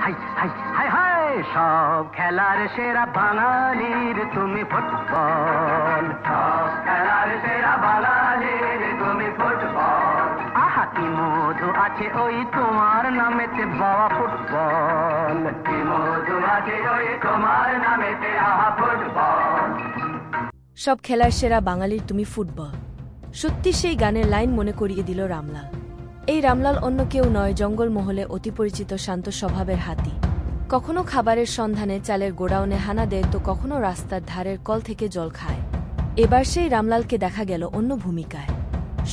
High high high high সব খেলার সেরা বাঙালির তুমি ফুটবল, সব খেলার সেরা বাঙালির তুমি ফুটবল। আহা কি মধু আছে ওই তোমার নামেতে বাবা ফুটবল, কি মধু আছে ওই তোমার নামেতে আহা ফুটবল। সব খেলার সেরা বাঙালির তুমি ফুটবল, সত্যি সেই গানের লাইন মনে করিয়ে দিল রামলাল। এই রামলাল অন্য কেউ নয়, জঙ্গলমহলে অতি পরিচিত শান্ত স্বভাবের হাতি। কখনো খাবারের সন্ধানে চালের গোডাউনে হানা দেয়, তো কখনো রাস্তার ধারের কল থেকে জল খায়। এবার সেই রামলালকে দেখা গেল অন্য ভূমিকায়।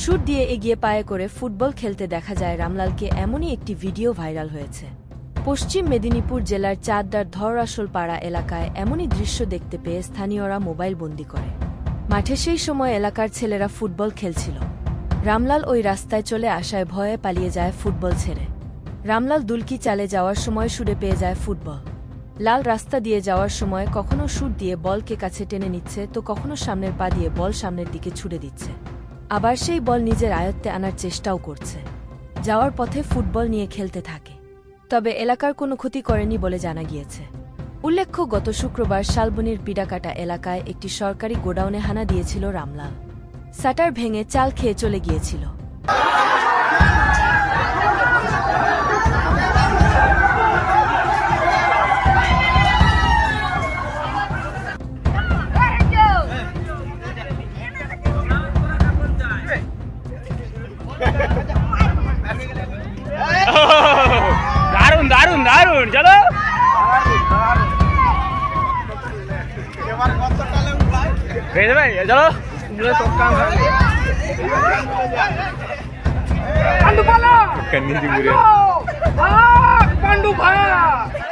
শুট দিয়ে এগিয়ে পায়ে করে ফুটবল খেলতে দেখা যায় রামলালকে। এমনই একটি ভিডিও ভাইরাল হয়েছে। পশ্চিম মেদিনীপুর জেলার চাঁদদার ধরআসল পাড়া এলাকায় এমনই দৃশ্য দেখতে পেয়ে স্থানীয়রা মোবাইল বন্দি করে। মাঠে সেই সময় এলাকার ছেলেরা ফুটবল খেলছিল। রামলাল ওই রাস্তায় চলে আসায় ভয়ে পালিয়ে যায় ফুটবল ছেড়ে। রামলাল দুলকি চালে যাওয়ার সময় শুটে পেয়ে যায় ফুটবল। লাল রাস্তা দিয়ে যাওয়ার সময় কখনো শুট দিয়ে বলকে কাছে টেনে নিচ্ছে, তো কখনো সামনের পা দিয়ে বল সামনের দিকে ছুড়ে দিচ্ছে। আবার সেই বল নিজের আয়ত্তে আনার চেষ্টাও করছে। যাওয়ার পথে ফুটবল নিয়ে খেলতে থাকে, তবে এলাকার কোনো ক্ষতি করেনি বলে জানা গিয়েছে। উল্লেখ্য, গত শুক্রবার শালবনির পিডাকাটা এলাকায় একটি সরকারি গোডাউনে হানা দিয়েছিল রামলাল। শাটার ভেঙে চাল খেয়ে চলে গিয়েছিল। দারুন দারুন দারুন, চলো ভাই চলো। পান্ডু ভাই